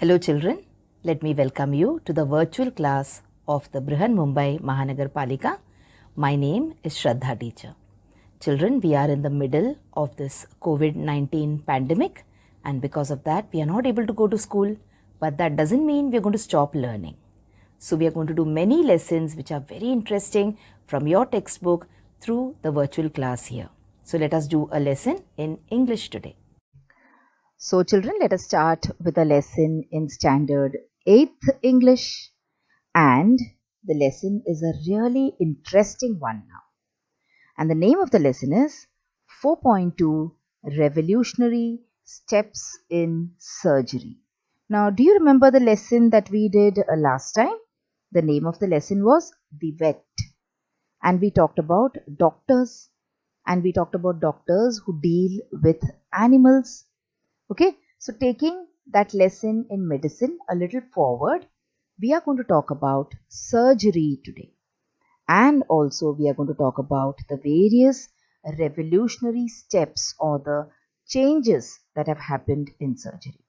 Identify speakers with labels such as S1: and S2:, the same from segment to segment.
S1: Hello children, let me welcome you to the virtual class of the Brihan Mumbai Mahanagar Palika. My name is Shraddha teacher. Children, we are in the middle of this COVID-19 pandemic, and because of that we are not able to go to school, but that doesn't mean we are going to stop learning. So we are going to do many lessons which are very interesting from your textbook through the virtual class here. So let us do a lesson in English today. So children, let us start with a lesson in standard 8th English, and the lesson is a really interesting one now. And the name of the lesson is 4.2 Revolutionary Steps in Surgery. Now, do you remember the lesson that we did last time? The name of the lesson was The Vet, and we talked about doctors, who deal with animals. Okay, so taking that lesson in medicine a little forward, we are going to talk about surgery today. And also we are going to talk about the various revolutionary steps or the changes that have happened in surgery.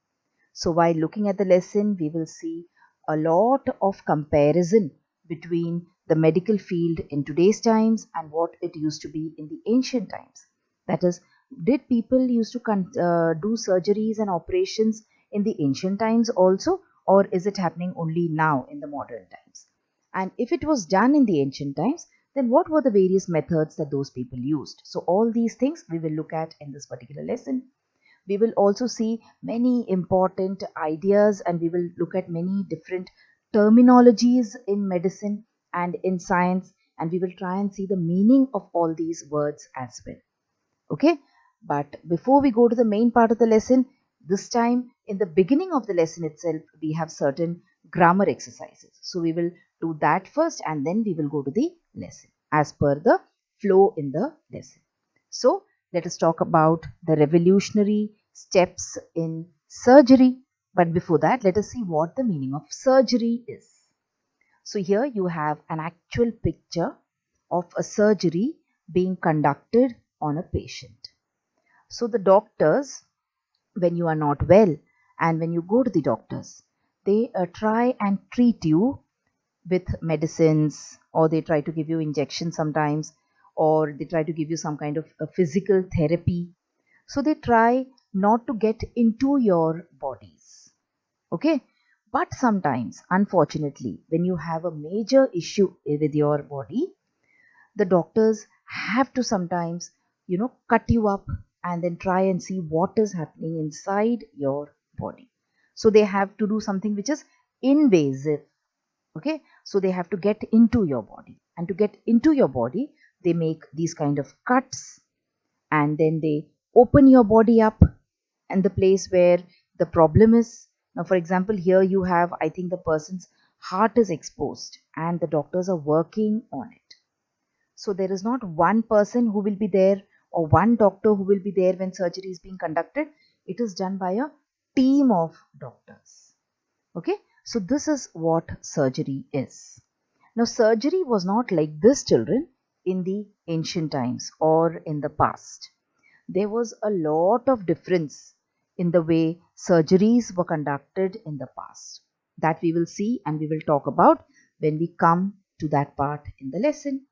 S1: So while looking at the lesson, we will see a lot of comparison between the medical field in today's times and what it used to be in the ancient times. That is, did people used to do surgeries and operations in the ancient times also, or is it happening only now in the modern times? And if it was done in the ancient times, then what were the various methods that those people used? So all these things we will look at in this particular lesson. We will also see many important ideas, and we will look at many different terminologies in medicine and in science, and we will try and see the meaning of all these words as well. Okay, but before we go to the main part of the lesson, this time in the beginning of the lesson itself, we have certain grammar exercises. So we will do that first, and then we will go to the lesson as per the flow in the lesson. So let us talk about the revolutionary steps in surgery. But before that, let us see what the meaning of surgery is. So here you have an actual picture of a surgery being conducted on a patient. So the doctors, when you are not well and when you go to the doctors, they try and treat you with medicines, or they try to give you injections sometimes, or they try to give you some kind of a physical therapy. So they try not to get into your bodies. Okay, but sometimes unfortunately when you have a major issue with your body, the doctors have to sometimes cut you up and then try and see what is happening inside your body. So they have to do something which is invasive. Okay, so they have to get into your body, and to get into your body they make these kind of cuts, and then they open your body up and the place where the problem is. Now for example, here you have, I think the person's heart is exposed and the doctors are working on it. So there is not one person who will be there or one doctor who will be there when surgery is being conducted. It is done by a team of doctors. Okay, so this is what surgery is. Now surgery was not like this, children, in the ancient times or in the past. There was a lot of difference in the way surgeries were conducted in the past. That we will see and we will talk about when we come to that part in the lesson.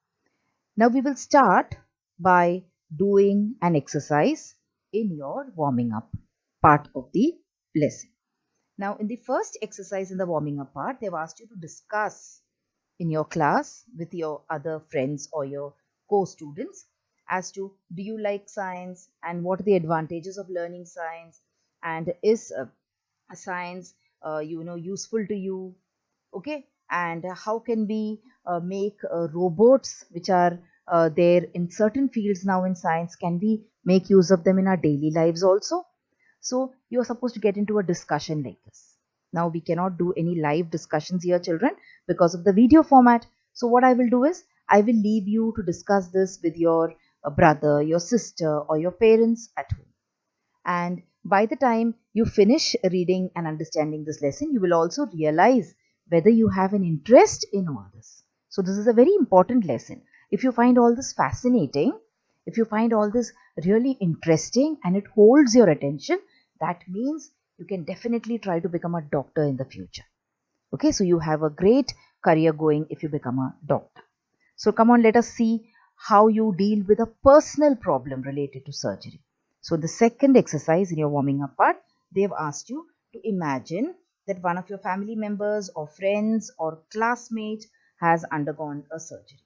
S1: Now we will start by doing an exercise in your warming up part of the lesson. Now in the first exercise in the warming up part, they've asked you to discuss in your class with your other friends or your co-students as to, do you like science and what are the advantages of learning science, and is science useful to you? Okay, and how can we make robots which are there in certain fields now in science, can we make use of them in our daily lives also? So you are supposed to get into a discussion like this. Now we cannot do any live discussions here, children, because of the video format. So what I will do is, I will leave you to discuss this with your brother, your sister, or your parents at home. And by the time you finish reading and understanding this lesson, you will also realize whether you have an interest in all this. So this is a very important lesson. If you find all this fascinating, if you find all this really interesting and it holds your attention, that means you can definitely try to become a doctor in the future. Okay, so you have a great career going if you become a doctor. So come on, let us see how you deal with a personal problem related to surgery. So the second exercise in your warming up part, they've asked you to imagine that one of your family members or friends or classmate has undergone a surgery.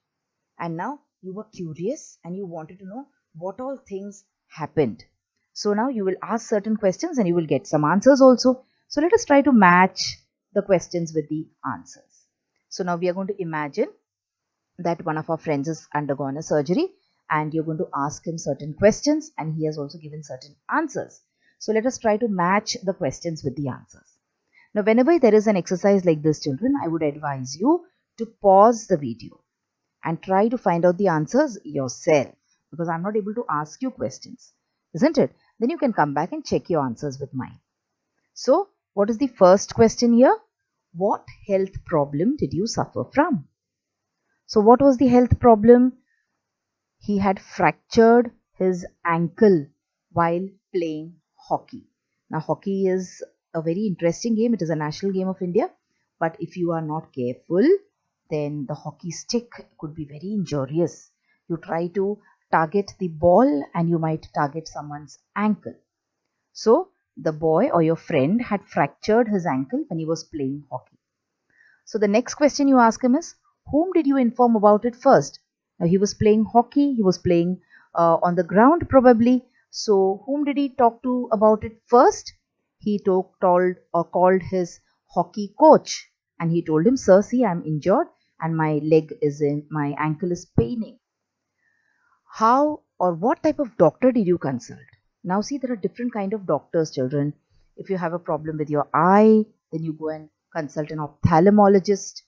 S1: And now you were curious and you wanted to know what all things happened. So now you will ask certain questions and you will get some answers also. So let us try to match the questions with the answers. So now we are going to imagine that one of our friends has undergone a surgery and you're going to ask him certain questions and he has also given certain answers. So let us try to match the questions with the answers. Now, whenever there is an exercise like this, children, I would advise you to pause the video and try to find out the answers yourself, because I'm not able to ask you questions, isn't it? Then you can come back and check your answers with mine. So, what is the first question here? What health problem did you suffer from? So, what was the health problem? He had fractured his ankle while playing hockey. Now, hockey is a very interesting game. It is a national game of India. But if you are not careful, then the hockey stick could be very injurious. You try to target the ball and you might target someone's ankle. So, the boy or your friend had fractured his ankle when he was playing hockey. So, the next question you ask him is, whom did you inform about it first? Now, he was playing hockey, he was playing on the ground probably. So, whom did he talk to about it first? He called his hockey coach and he told him, Sir, see, I'm injured and my ankle is paining. How or what type of doctor did you consult? Now, see, there are different kind of doctors, children. If you have a problem with your eye, then you go and consult an ophthalmologist.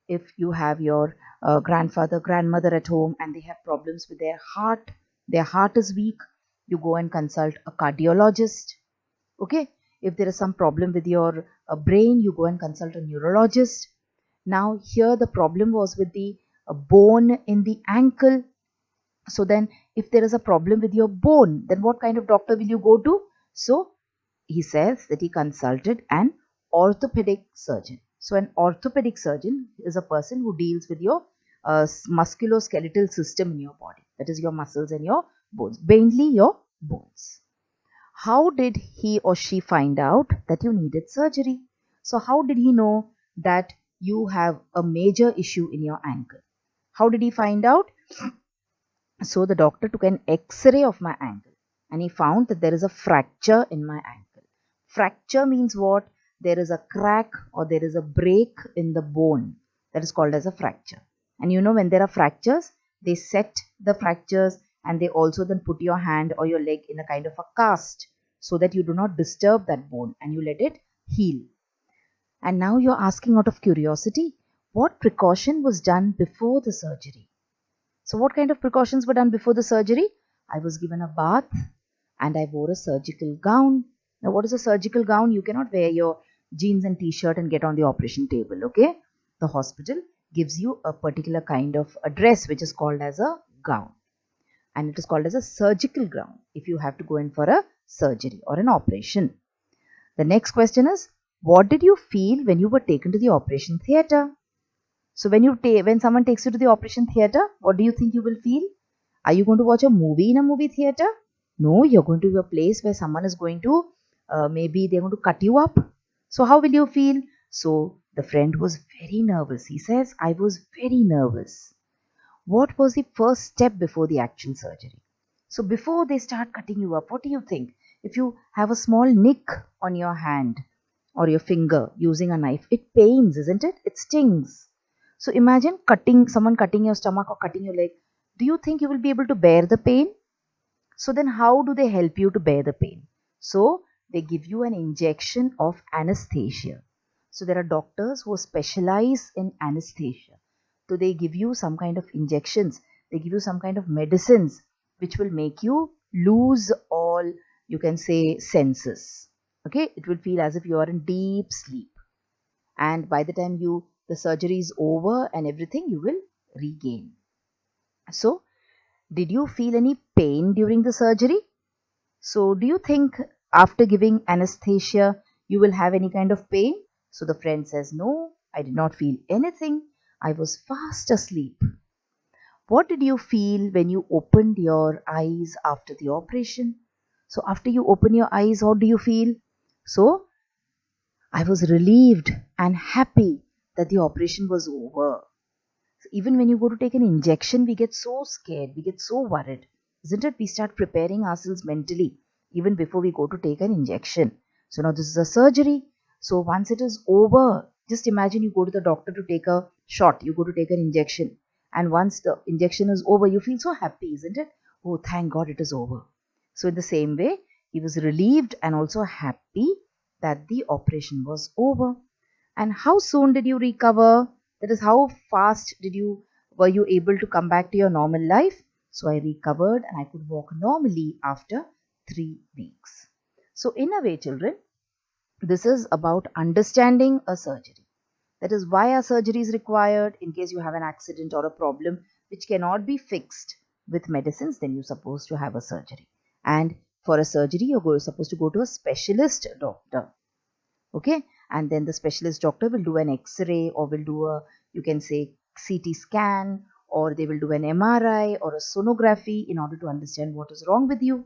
S1: If you have your grandfather, grandmother at home and they have problems with their heart is weak, you go and consult a cardiologist. Okay, if there is some problem with your brain, you go and consult a neurologist. Now, here the problem was with the bone in the ankle. So then if there is a problem with your bone, then what kind of doctor will you go to? So he says that he consulted an orthopedic surgeon. So an orthopedic surgeon is a person who deals with your musculoskeletal system in your body. That is your muscles and your bones, mainly your bones. How did he or she find out that you needed surgery? So how did he know that you have a major issue in your ankle? How did he find out? So the doctor took an X-ray of my ankle and he found that there is a fracture in my ankle. Fracture means what? There is a crack or there is a break in the bone. That is called as a fracture. And you know, when there are fractures, they set the fractures and they also then put your hand or your leg in a kind of a cast so that you do not disturb that bone and you let it heal. And now you're asking out of curiosity, what precaution was done before the surgery? So what kind of precautions were done before the surgery? I was given a bath and I wore a surgical gown. Now what is a surgical gown? You cannot wear your jeans and t-shirt and get on the operation table, okay? The hospital gives you a particular kind of a dress which is called as a gown. And it is called as a surgical gown if you have to go in for a surgery or an operation. The next question is, what did you feel when you were taken to the operation theatre? So when someone takes you to the operation theatre, what do you think you will feel? Are you going to watch a movie in a movie theatre? No, you're going to a place where someone is going to, maybe they're going to cut you up. So how will you feel? So the friend was very nervous. He says, I was very nervous. What was the first step before the actual surgery? So before they start cutting you up, what do you think? If you have a small nick on your hand or your finger using a knife, it pains, isn't it? It stings. So imagine someone cutting your stomach or cutting your leg. Do you think you will be able to bear the pain? So then how do they help you to bear the pain? So they give you an injection of anesthesia. So there are doctors who specialize in anesthesia. So they give you some kind of injections. They give you some kind of medicines which will make you lose all, you can say, senses. Okay, it will feel as if you are in deep sleep. And by the time the surgery is over and everything, you will regain. So, did you feel any pain during the surgery? So, do you think after giving anesthesia, you will have any kind of pain? So the friend says, no, I did not feel anything. I was fast asleep. What did you feel when you opened your eyes after the operation? So after you open your eyes, how do you feel? So I was relieved and happy that the operation was over. So even when you go to take an injection, we get so scared, we get so worried, isn't it? We start preparing ourselves mentally even before we go to take an injection. So now this is a surgery. So once it is over, just imagine you go to the doctor to take a shot, you go to take an injection, and once the injection is over, you feel so happy, isn't it? Oh, thank God it is over. So in the same way, he was relieved and also happy that the operation was over. And how soon did you recover? That is, how fast were you able to come back to your normal life? So I recovered and I could walk normally after 3 weeks. So in a way, children, this is about understanding a surgery. That is why a surgery is required. In case you have an accident or a problem which cannot be fixed with medicines, then you're supposed to have a surgery. And for a surgery, you're supposed to go to a specialist doctor. Okay, and then the specialist doctor will do an x-ray, or will do a, you can say, CT scan, or they will do an MRI or a sonography in order to understand what is wrong with you.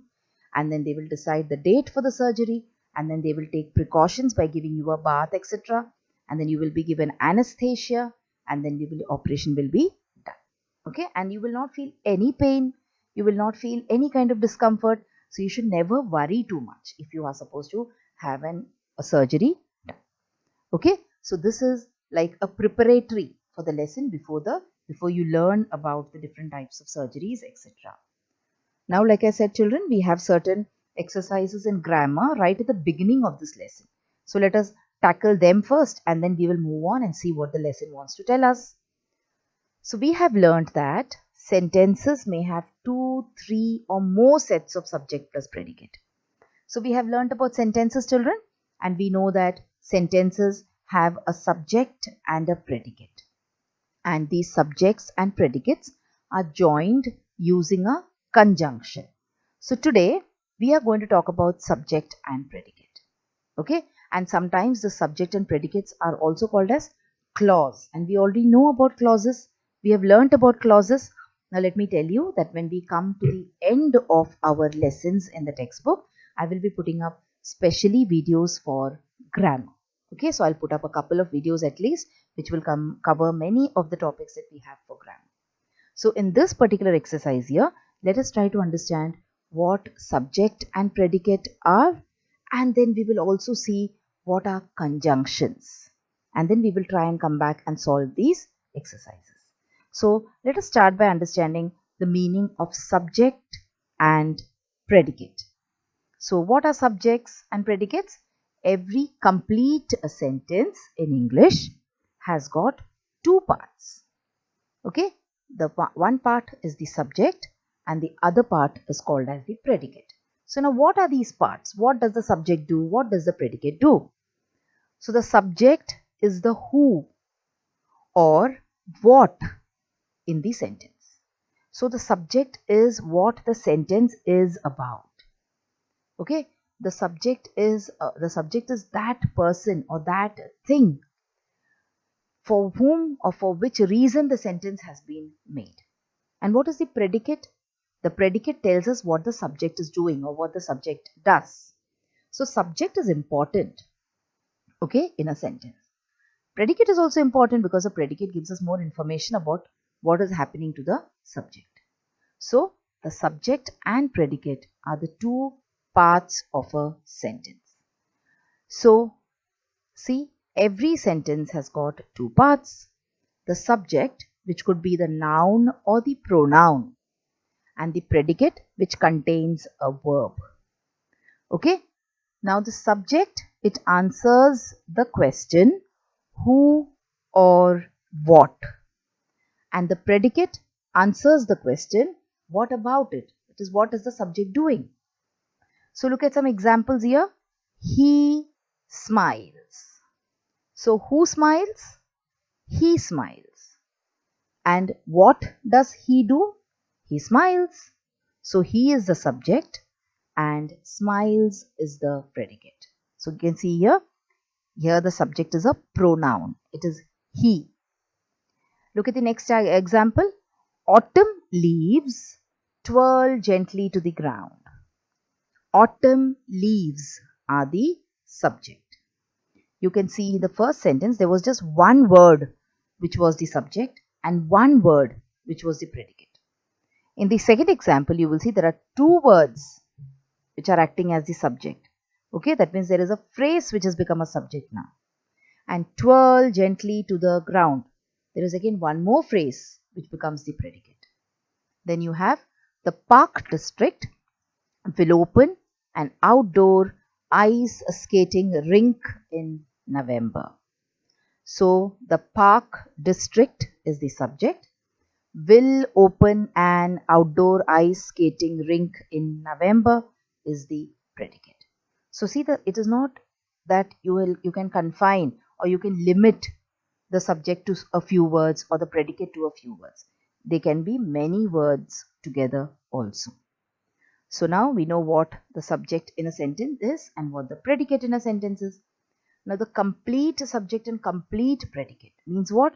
S1: And then they will decide the date for the surgery, and then they will take precautions by giving you a bath, etc. And then you will be given anesthesia, and then the operation will be done. Okay, and you will not feel any pain, you will not feel any kind of discomfort. So you should never worry too much if you are supposed to have a surgery done. Okay, so this is like a preparatory for the lesson before you learn about the different types of surgeries, etc. Now, like I said, children, we have certain exercises in grammar right at the beginning of this lesson. So let us tackle them first, and then we will move on and see what the lesson wants to tell us. So we have learned that sentences may have 2, 3 or more sets of subject plus predicate. So we have learned about sentences, children, and we know that sentences have a subject and a predicate. And these subjects and predicates are joined using a conjunction. So today we are going to talk about subject and predicate. Okay, and sometimes the subject and predicates are also called as clause, and we already know about clauses. We have learnt about clauses. Now let me tell you that when we come to the end of our lessons in the textbook, I will be putting up specially videos for grammar. Okay, so I'll put up a couple of videos at least which will cover many of the topics that we have for grammar. So in this particular exercise here, let us try to understand what subject and predicate are, and then we will also see what are conjunctions, and then we will try and come back and solve these exercises. So let us start by understanding the meaning of subject and predicate. So what are subjects and predicates? Every complete sentence in English has got 2 parts. Okay, the one part is the subject and the other part is called as the predicate. So now what are these parts? What does the subject do? What does the predicate do? So the subject is the who or what in the sentence. So the subject is what the sentence is about. Okay, the subject is that person or that thing for whom or for which reason the sentence has been made. And what is the predicate? The predicate tells us what the subject is doing or what the subject does. So subject is important, okay, in a sentence. Predicate is also important because the predicate gives us more information about what is happening to the subject. So the subject and predicate are the 2 parts of a sentence. So see, every sentence has got 2 parts. The subject, which could be the noun or the pronoun, and the predicate, which contains a verb. Okay, now the subject, it answers the question who or what, and the predicate answers the question what about it. That is, what is the subject doing? So look at some examples here. He smiles. So who smiles? He smiles. And what does he do? He smiles. So he is the subject and smiles is the predicate. So you can see here Here the subject is a pronoun. It is he. Look at the next example. Autumn leaves twirl gently to the ground. Autumn leaves are the subject. You can see in the first sentence there was just one word which was the subject and one word which was the predicate. In the second example, you will see there are two words which are acting as the subject. Okay, that means there is a phrase which has become a subject now. And twirl gently to the ground. There is again one more phrase which becomes the predicate. Then you have the park district will open an outdoor ice skating rink in November. So the park district is the subject. Will open an outdoor ice skating rink in November is the predicate. So see that it is not that you can confine or you can limit the subject to a few words or the predicate to a few words. They can be many words together also. So now we know what the subject in a sentence is and what the predicate in a sentence is. Now the complete subject and complete predicate means what?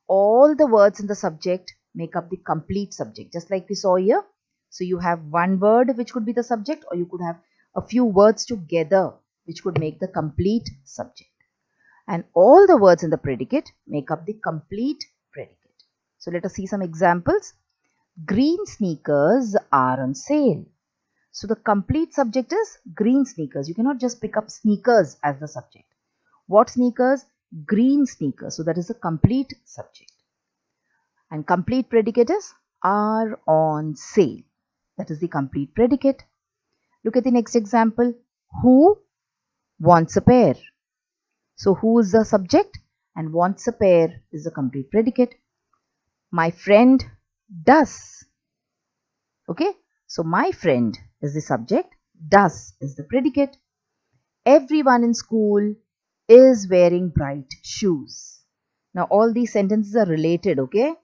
S1: All the words in the subject make up the complete subject, just like we saw here. So you have one word which could be the subject, or you could have a few words together which could make the complete subject. And all the words in the predicate make up the complete predicate. So let us see some examples. Green sneakers are on sale. So the complete subject is green sneakers. You cannot just pick up sneakers as the subject. What sneakers? Green sneakers. So that is the complete subject. And complete predicate is are on sale. That is the complete predicate. Look at the next example. Who wants a pair? So who is the subject and wants a pair is the complete predicate. My friend does. Okay. So my friend is the subject. Does is the predicate. Everyone in school is wearing bright shoes. Now all these sentences are related, okay?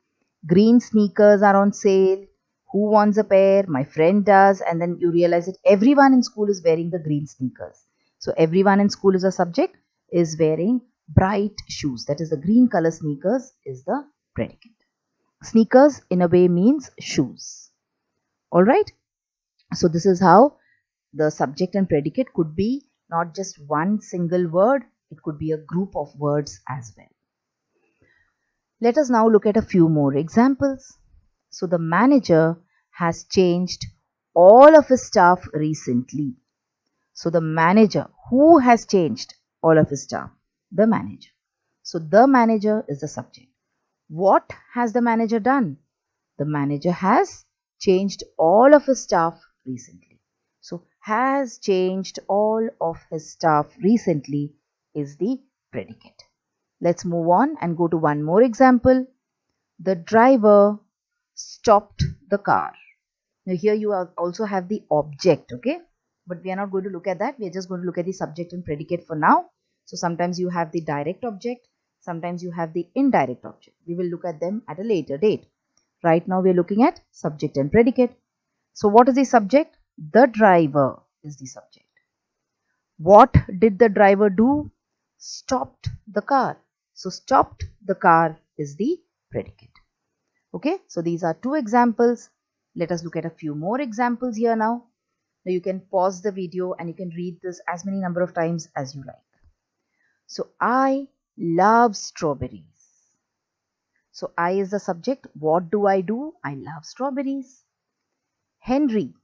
S1: Green sneakers are on sale. Who wants a pair? My friend does. And then you realize that everyone in school is wearing the green sneakers. So everyone in school is a subject, is wearing bright shoes. That is the green color sneakers is the predicate. Sneakers in a way means shoes. Alright? So this is how the subject and predicate could be not just one single word, it could be a group of words as well. Let us now look at a few more examples. So the manager has changed all of his staff recently. So the manager, who has changed all of his staff? The manager. So the manager is the subject. What has the manager done? The manager has changed all of his staff recently. So has changed all of his staff recently is the predicate. Let's move on and go to one more example. The driver stopped the car. Now here you also have the object, okay? But we are not going to look at that. We are just going to look at the subject and predicate for now. So sometimes you have the direct object. Sometimes you have the indirect object. We will look at them at a later date. Right now we are looking at subject and predicate. So what is the subject? The driver is the subject. What did the driver do? Stopped the car. So stopped the car is the predicate. Okay, so these are two examples. Let us look at a few more examples here now. Now you can pause the video and you can read this as many number of times as you like. So I love strawberries. So I is the subject. What do? I love strawberries. Henry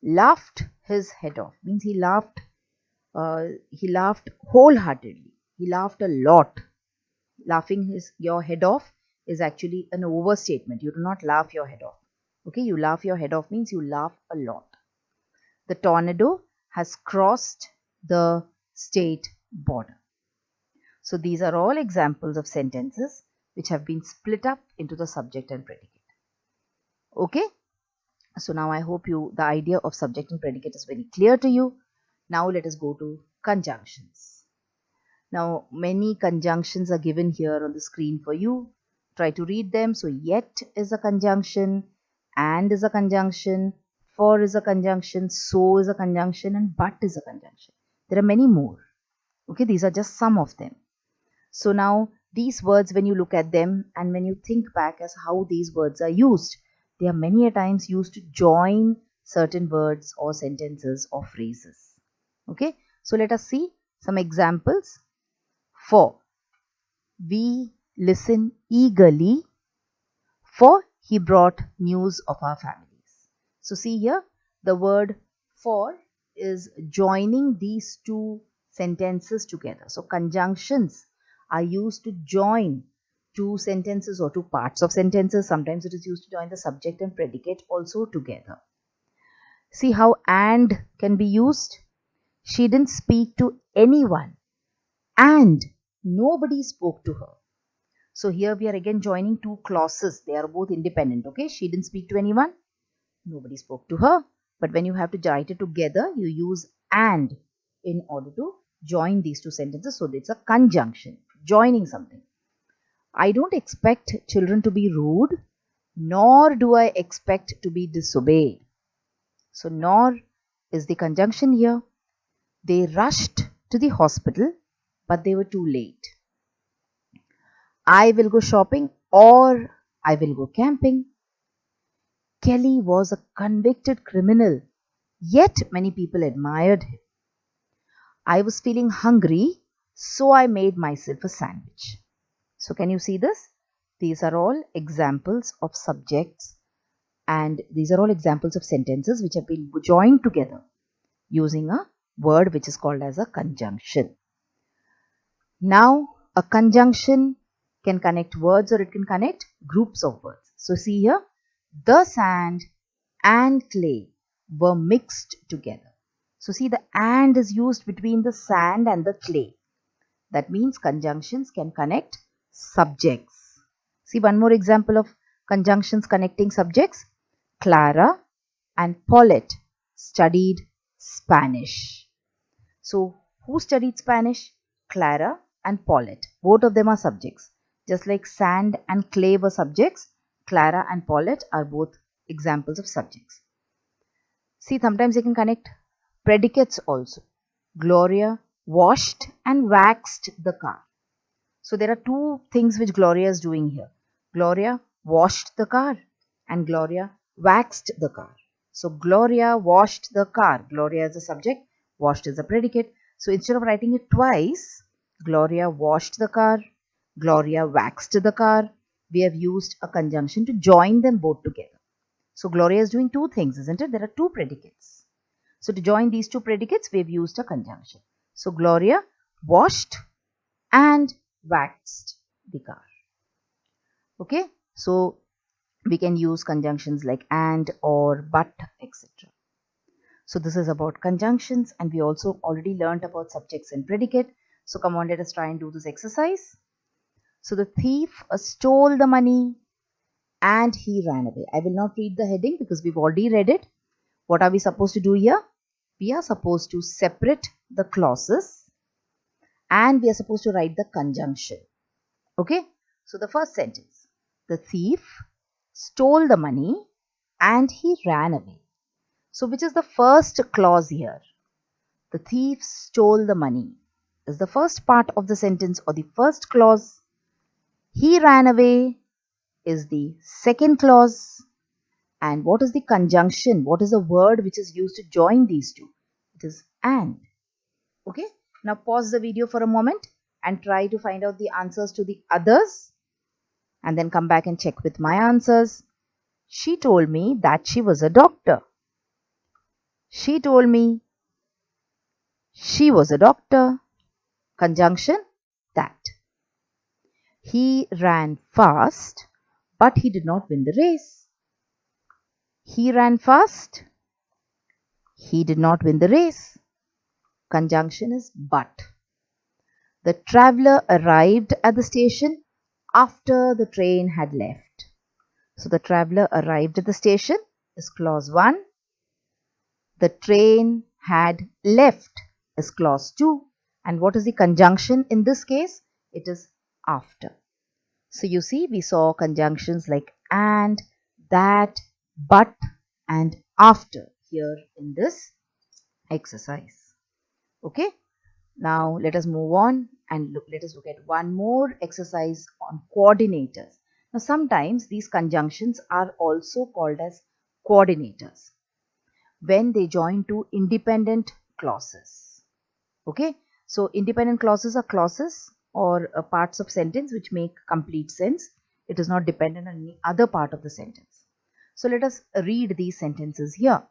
S1: laughed his head off. Means he laughed wholeheartedly. He laughed a lot. Laughing your head off is actually an overstatement. You do not laugh your head off. Okay, you laugh your head off means you laugh a lot. The tornado has crossed the state border. So these are all examples of sentences which have been split up into the subject and predicate. Okay, so now I hope the idea of subject and predicate is very clear to you. Now let us go to conjunctions. Now many conjunctions are given here on the screen for you. Try to read them. So yet is a conjunction, and is a conjunction, for is a conjunction, so is a conjunction, and but is a conjunction. There are many more. Okay, these are just some of them. So now these words, when you look at them and when you think back as how these words are used, they are many a times used to join certain words or sentences or phrases. Okay, so let us see some examples. For, we listen eagerly, for he brought news of our families. So see here, the word for is joining these two sentences together. So conjunctions are used to join two sentences or two parts of sentences. Sometimes it is used to join the subject and predicate also together. See how and can be used. She didn't speak to anyone and nobody spoke to her. So here we are again joining two clauses. They are both independent. Okay, she didn't speak to anyone, nobody spoke to her. But when you have to write it together, you use and in order to join these two sentences. So it's a conjunction, joining something. I don't expect children to be rude, nor do I expect to be disobeyed. So nor is the conjunction here. They rushed to the hospital, but they were too late. I will go shopping or I will go camping. Kelly was a convicted criminal, yet many people admired him. I was feeling hungry, so I made myself a sandwich. So, can you see this? These are all examples of subjects and these are all examples of sentences which have been joined together using a word which is called as a conjunction. Now, a conjunction can connect words or it can connect groups of words. So, see here, the sand and clay were mixed together. So, see, the and is used between the sand and the clay. That means conjunctions can connect subjects. See, one more example of conjunctions connecting subjects. Clara and Paulette studied Spanish. So, who studied Spanish? Clara and Paulette. Both of them are subjects. Just like sand and clay were subjects, Clara and Paulette are both examples of subjects. See, sometimes you can connect predicates also. Gloria washed and waxed the car. So, there are two things which Gloria is doing here. Gloria washed the car and Gloria waxed the car. So, Gloria washed the car. Gloria is a subject, washed is a predicate. So, instead of writing it twice, Gloria washed the car, Gloria waxed the car, we have used a conjunction to join them both together. So, Gloria is doing two things, isn't it? There are two predicates. So, to join these two predicates, we have used a conjunction. So, Gloria washed and waxed the car. Okay, so we can use conjunctions like and, or, but, etc. So this is about conjunctions and we also already learnt about subjects and predicate. So come on, let us try and do this exercise. So the thief stole the money and he ran away. I will not read the heading because we've already read it. What are we supposed to do here? We are supposed to separate the clauses and we are supposed to write the conjunction. Okay, so the first sentence, the thief stole the money and he ran away. So which is the first clause here? The thief stole the money is the first part of the sentence or the first clause. He ran away is the second clause. And what is the conjunction? What is the word which is used to join these two? It is and. Okay, now pause the video for a moment and try to find out the answers to the others and then come back and check with my answers. She told me that she was a doctor. She told me she was a doctor. Conjunction that. He ran fast, but he did not win the race. He ran fast. He did not win the race. Conjunction is but. The traveler arrived at the station after the train had left. So the traveler arrived at the station is clause 1. The train had left is clause 2. And what is the conjunction in this case? It is after. So you see, we saw conjunctions like and, that, but, and after here in this exercise. Okay. Now let us move on and let us look at one more exercise on coordinators. Now sometimes these conjunctions are also called as coordinators when they join two independent clauses. Okay, so independent clauses are clauses or parts of sentence which make complete sense. It is not dependent on any other part of the sentence. So let us read these sentences here.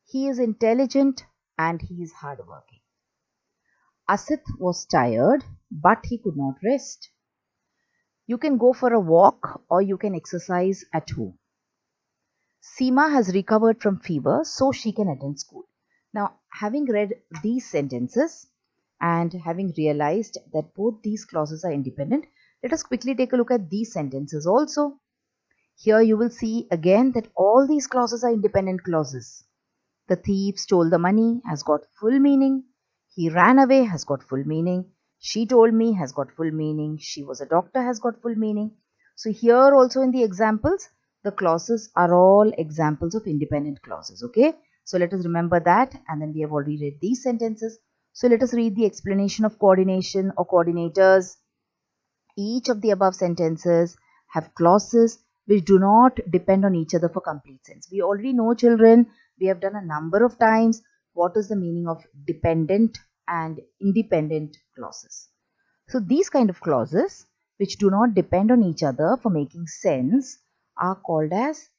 S1: He is intelligent and he is hardworking. Asit was tired, but he could not rest. You can go for a walk or you can exercise at home. Seema has recovered from fever, so she can attend school. Now, having read these sentences and having realized that both these clauses are independent, let us quickly take a look at these sentences also. Here you will see again that all these clauses are independent clauses. The thief stole the money has got full meaning. He ran away has got full meaning. She told me has got full meaning. She was a doctor has got full meaning. So here also in the examples, the clauses are all examples of independent clauses. Okay. So let us remember that, and then we have already read these sentences. So let us read the explanation of coordination or coordinators. Each of the above sentences have clauses which do not depend on each other for complete sense. We already know, children, we have done a number of times what is the meaning of dependent and independent clauses. So these kind of clauses which do not depend on each other for making sense are called as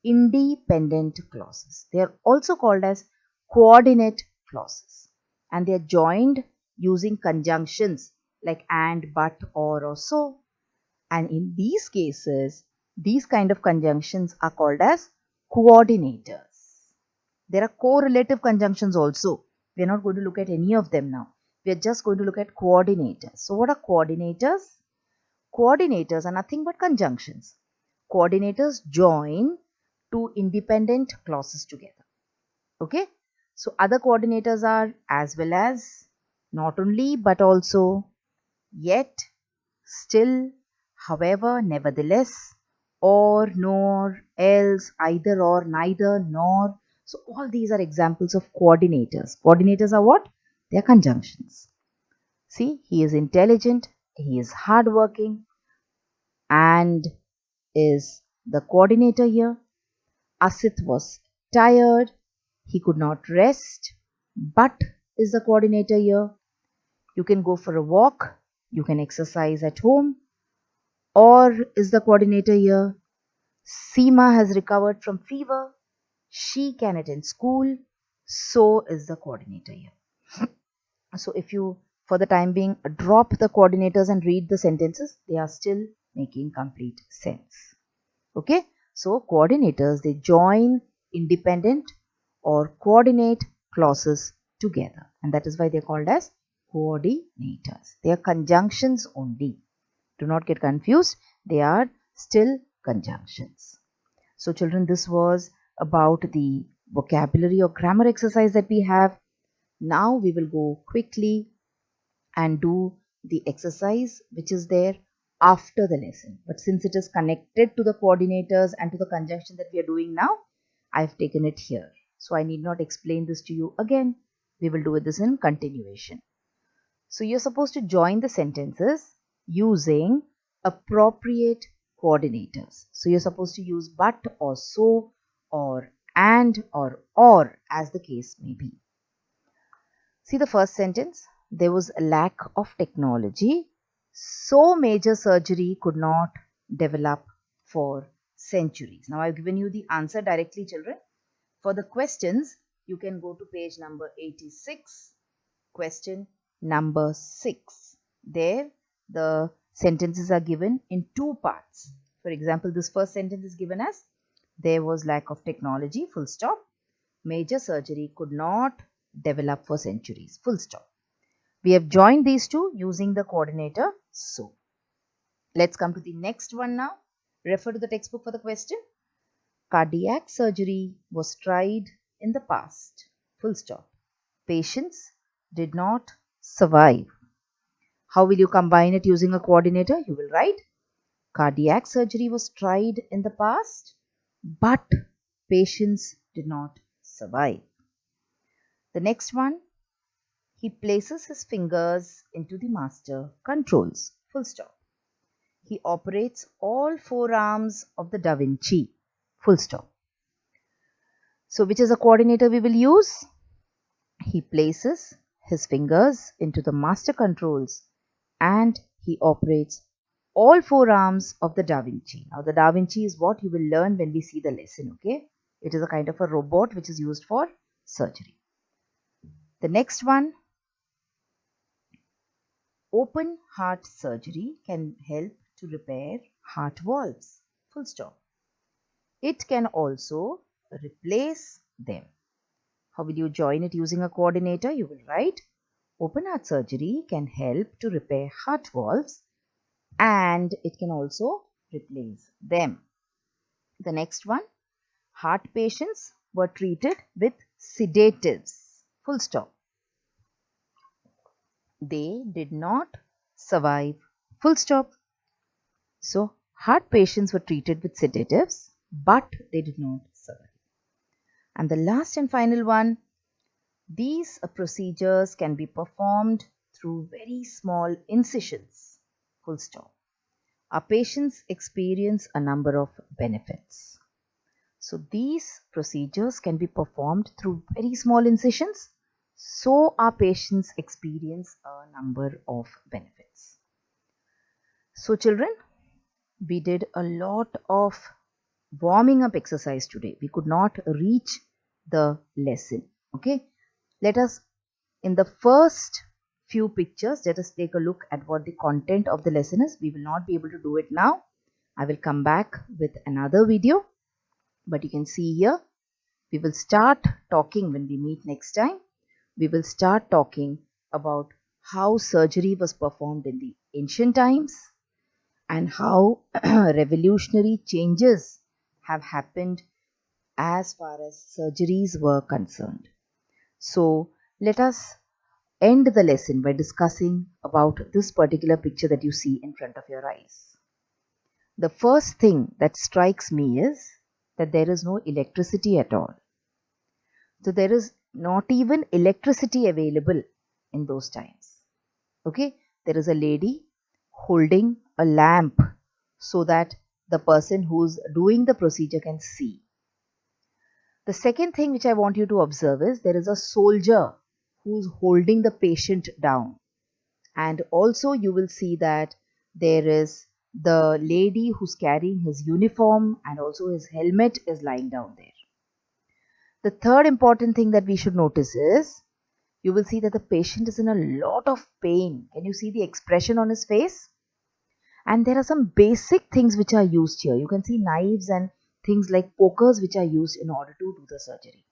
S1: independent clauses. They are also called as coordinate clauses, and they are joined using conjunctions like and, but, or so. And in these cases, these kind of conjunctions are called as coordinators. There are correlative conjunctions also. We are not going to look at any of them now. We are just going to look at coordinators. So what are coordinators? Coordinators are nothing but conjunctions. Coordinators join two independent clauses together. Okay. So other coordinators are as well as, not only, but also, yet, still, however, nevertheless, or, nor, else, either or, neither, nor. So all these are examples of coordinators. Coordinators are what? They are conjunctions. See, he is intelligent, he is hardworking, and is the coordinator here. Asit was tired, he could not rest, but is the coordinator here. You can go for a walk, you can exercise at home, or is the coordinator here. Seema has recovered from fever, she can attend school, so is the coordinator here. So if you, for the time being, drop the coordinators and read the sentences, they are still making complete sense. Okay, so coordinators, they join independent or coordinate clauses together, and that is why they are called as coordinators. They are conjunctions only. Do not get confused, they are still conjunctions. So children, this was about the vocabulary or grammar exercise that we have. Now we will go quickly and do the exercise which is there after the lesson. But since it is connected to the coordinators and to the conjunction that we are doing now, I have taken it here. So I need not explain this to you again. We will do this in continuation. So you're supposed to join the sentences using appropriate coordinators. So you're supposed to use but or so or and or as the case may be. See the first sentence. There was a lack of technology, so major surgery could not develop for centuries. Now I've given you the answer directly, children. For the questions, you can go to page number 86, question number 6. There, the sentences are given in two parts. For example, this first sentence is given as, there was lack of technology, full stop. Major surgery could not develop for centuries, full stop. We have joined these two using the coordinator so. Let's come to the next one now. Refer to the textbook for the question. Cardiac surgery was tried in the past, full stop. Patients did not survive. How will you combine it using a coordinator? You will write, cardiac surgery was tried in the past, but patients did not survive. The next one, He places his fingers into the master controls. Full stop. He operates all four arms of the Da Vinci. Full stop. So which is a coordinator we will use? He places his fingers into the master controls and he operates all four arms of the Da Vinci. Now the Da Vinci is what you will learn when we see the lesson, okay? It is a kind of a robot which is used for surgery. The next one, open heart surgery can help to repair heart valves. Full stop. It can also replace them. How will you join it using a coordinator? You will write open heart surgery can help to repair heart valves and it can also replace them. The next one, heart patients were treated with sedatives. Full stop. They did not survive. Full stop. So, heart patients were treated with sedatives, but they did not survive. And the last and final one, these procedures can be performed through very small incisions. Full stop. Our patients experience a number of benefits. So these procedures can be performed through very small incisions. So our patients experience a number of benefits. So children, we did a lot of warming up exercise today. We could not reach the lesson. Okay. Let us, in the first few pictures, let us take a look at what the content of the lesson is. We will not be able to do it now. I will come back with another video. But you can see here, we will start talking when we meet next time. We will start talking about how surgery was performed in the ancient times and how revolutionary changes have happened as far as surgeries were concerned. So let us end the lesson by discussing about this particular picture that you see in front of your eyes. The first thing that strikes me is that there is no electricity at all. So there is not even electricity available in those times. Okay, there is a lady holding a lamp so that the person who's doing the procedure can see. The second thing which I want you to observe is there is a soldier who's holding the patient down. And also you will see that there is the lady who's carrying his uniform and also his helmet is lying down there. The third important thing that we should notice is you will see that the patient is in a lot of pain. Can you see the expression on his face? And there are some basic things which are used here. You can see knives and things like pokers which are used in order to do the surgery.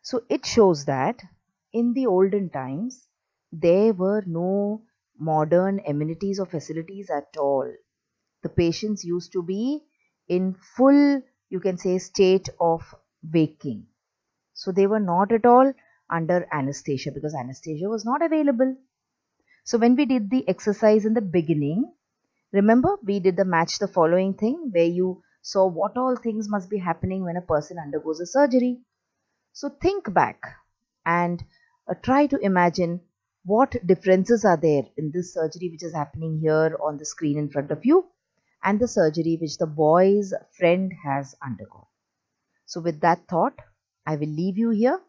S1: So it shows that in the olden times, there were no modern amenities or facilities at all. The patients used to be in full, you can say, state of waking. So they were not at all under anesthesia because anesthesia was not available. So when we did the exercise in the beginning, remember we did the match the following thing where you saw what all things must be happening when a person undergoes a surgery. So think back and try to imagine what differences are there in this surgery which is happening here on the screen in front of you and the surgery which the boy's friend has undergone. So with that thought, I will leave you here.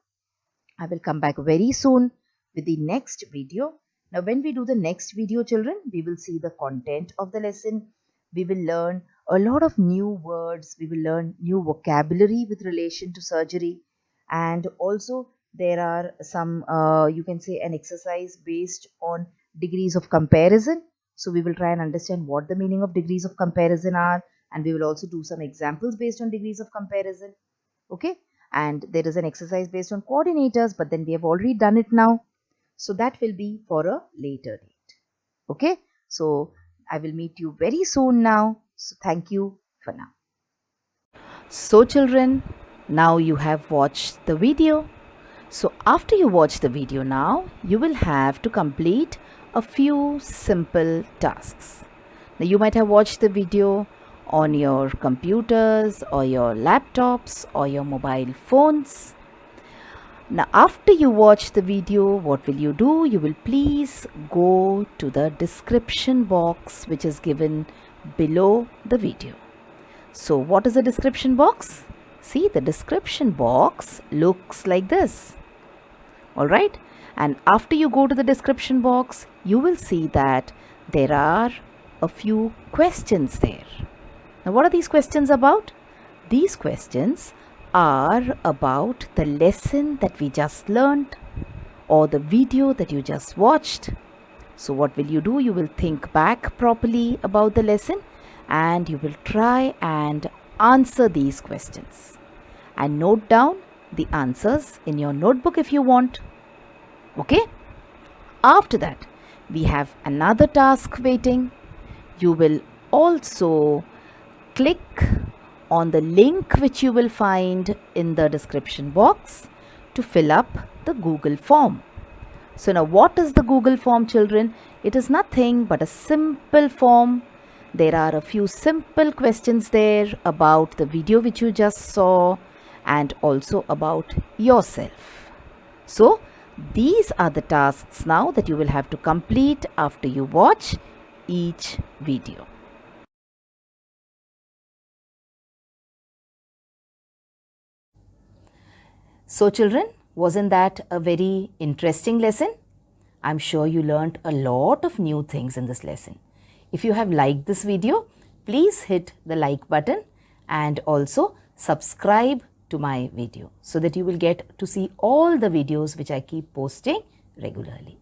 S1: I will come back very soon with the next video. Now when we do the next video, children, we will see the content of the lesson. We will learn a lot of new words. We will learn new vocabulary with relation to surgery. And also there are some, you can say, an exercise based on degrees of comparison. So we will try and understand what the meaning of degrees of comparison are. And we will also do some examples based on degrees of comparison. Okay. And there is an exercise based on coordinators, but then we have already done it now. So that will be for a later date. Okay. So I will meet you very soon now. So thank you for now. So children, now you have watched the video. So after you watch the video now, you will have to complete a few simple tasks. Now you might have watched the video on your computers or your laptops or your mobile phones. Now after you watch the video, what will you do? You will please go to the description box which is given below the video. So what is the description box? See, the description box looks like this. Alright, and after you go to the description box, you will see that there are a few questions there. Now what are these questions about? These questions are about the lesson that we just learned or the video that you just watched. So what will you do? You will think back properly about the lesson and you will try and answer these questions and note down the answers in your notebook if you want. Okay? After that, we have another task waiting. You will also click on the link which you will find in the description box to fill up the Google form. So now what is the Google form, children? It is nothing but a simple form. There are a few simple questions there about the video which you just saw and also about yourself. So these are the tasks now that you will have to complete after you watch each video. So children, wasn't that a very interesting lesson? I'm sure you learnt a lot of new things in this lesson. If you have liked this video, please hit the like button and also subscribe to my video so that you will get to see all the videos which I keep posting regularly.